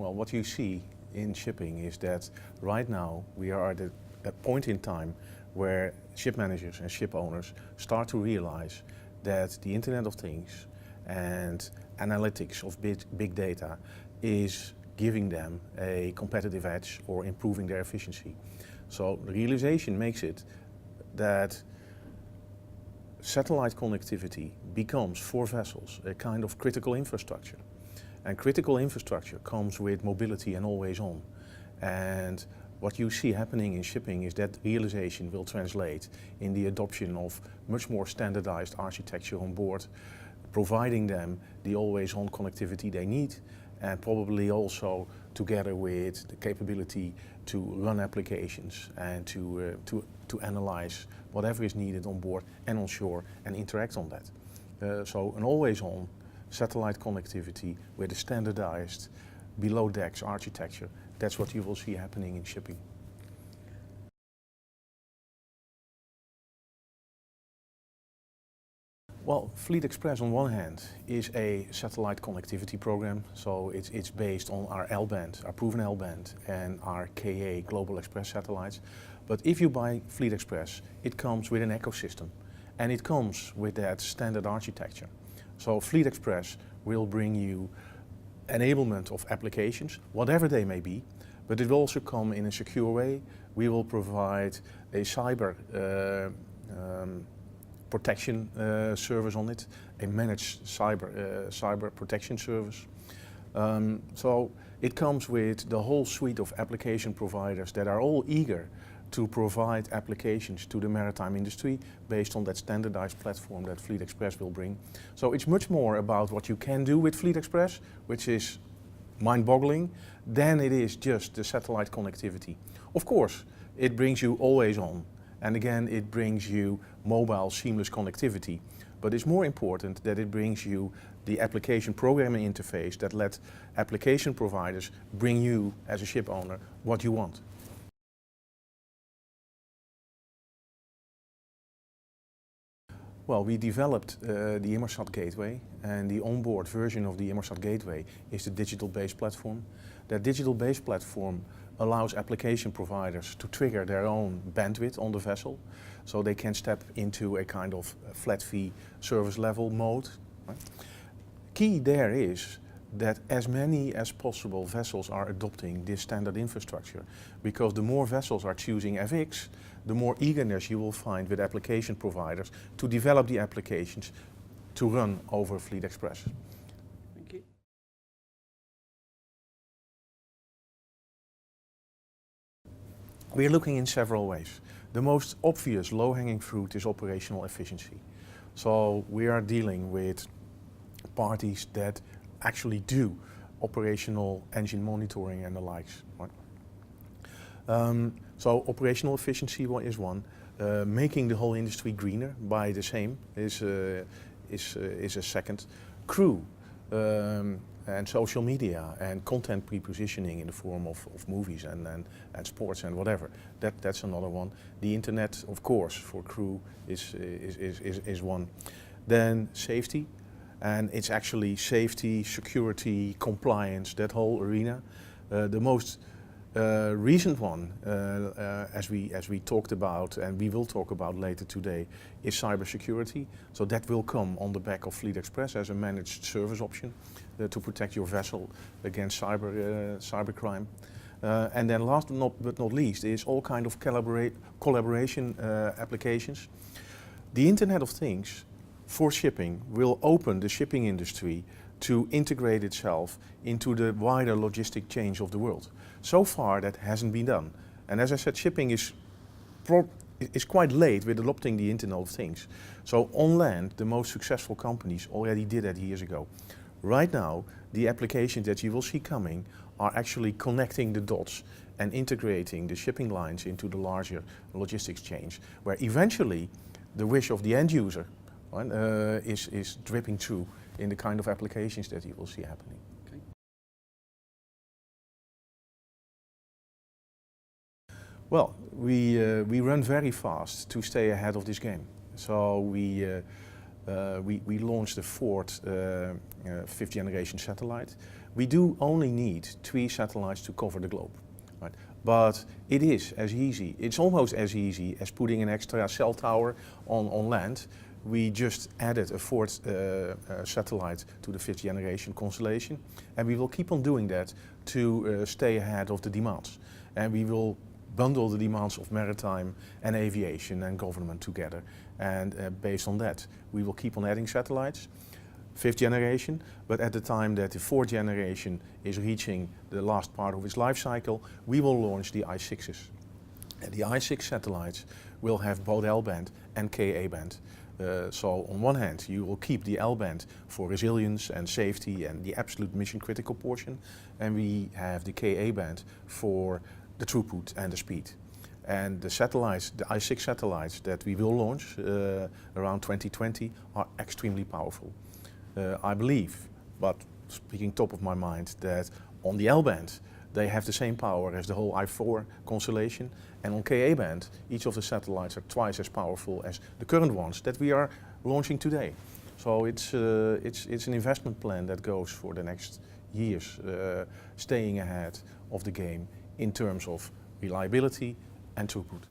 Well, what you see in shipping is that right now we are at a point in time where ship managers and ship owners start to realize that the Internet of Things and analytics of big data is giving them a competitive edge or improving their efficiency. So the realization makes it that satellite connectivity becomes for vessels a kind of critical infrastructure. And critical infrastructure comes with mobility and always on. And what you see happening in shipping is that realization will translate in the adoption of much more standardized architecture on board, providing them the always on connectivity they need, and probably also together with the capability to run applications and to analyze whatever is needed on board and on shore and interact on that. So an always on satellite connectivity with a standardized below decks architecture, that's what you will see happening in shipping. Well, Fleet Express on one hand is a satellite connectivity program, so it's based on our L-band, our proven L-band, and our KA Global Express satellites. But if you buy Fleet Express, it comes with an ecosystem, and it comes with that standard architecture. So Fleet Express will bring you enablement of applications, whatever they may be, but it will also come in a secure way. We will provide a cyber protection service on it, a managed cyber protection service. So it comes with the whole suite of application providers that are all eager to provide applications to the maritime industry based on that standardized platform that Fleet Express will bring. So it's much more about what you can do with Fleet Express, which is mind-boggling, than it is just the satellite connectivity. Of course, it brings you always on. And again, it brings you mobile seamless connectivity. But it's more important that it brings you the application programming interface that lets application providers bring you, as a ship owner, what you want. Well, we developed the Inmarsat Gateway, and the onboard version of the Inmarsat Gateway is the digital-based platform. That digital-based platform allows application providers to trigger their own bandwidth on the vessel, so they can step into a kind of flat fee service level mode. Right? Key there is that as many as possible vessels are adopting this standard infrastructure, because the more vessels are choosing FX, the more eagerness you will find with application providers to develop the applications to run over Fleet Express. Thank you. We are looking in several ways. The most obvious low-hanging fruit is operational efficiency. So we are dealing with parties that actually do operational engine monitoring and the likes. Right? So operational efficiency is one. Making the whole industry greener by the same is a second. Crew and social media and content pre-positioning in the form of movies and sports and whatever. That's another one. The internet, of course, for crew is one. Then safety. And it's actually safety, security, compliance, that whole arena. The most recent one, as we talked about and we will talk about later today, is cybersecurity. So that will come on the back of Fleet Express as a managed service option to protect your vessel against cybercrime. And then last but not least is all kind of collaboration applications. The Internet of Things for shipping will open the shipping industry to integrate itself into the wider logistic chains of the world. So far that hasn't been done. And as I said, shipping is quite late with adopting the Internet of Things. So on land, the most successful companies already did that years ago. Right now, the applications that you will see coming are actually connecting the dots and integrating the shipping lines into the larger logistics chains, where eventually the wish of the end user is dripping through in the kind of applications that you will see happening. Okay. Well, we run very fast to stay ahead of this game. So we launched the fourth fifth generation satellite. We do only need 3 satellites to cover the globe. Right? But it is as easy, it's almost as easy as putting an extra cell tower on land. We just added a 4th satellite to the 5th generation constellation, and we will keep on doing that to stay ahead of the demands. And we will bundle the demands of maritime and aviation and government together. And based on that, we will keep on adding satellites. 5th generation, but at the time that the 4th generation is reaching the last part of its life cycle, we will launch the I-6s. And the I-6 satellites will have both L-band and Ka-band. So on one hand, you will keep the L-band for resilience and safety and the absolute mission critical portion, and we have the Ka-band for the throughput and the speed. And the satellites, the I-6 satellites that we will launch around 2020 are extremely powerful. I believe, but speaking top of my mind, that on the L-band they have the same power as the whole I-4 constellation, and on Ka-band each of the satellites are twice as powerful as the current ones that we are launching today. So it's an investment plan that goes for the next years, staying ahead of the game in terms of reliability and throughput.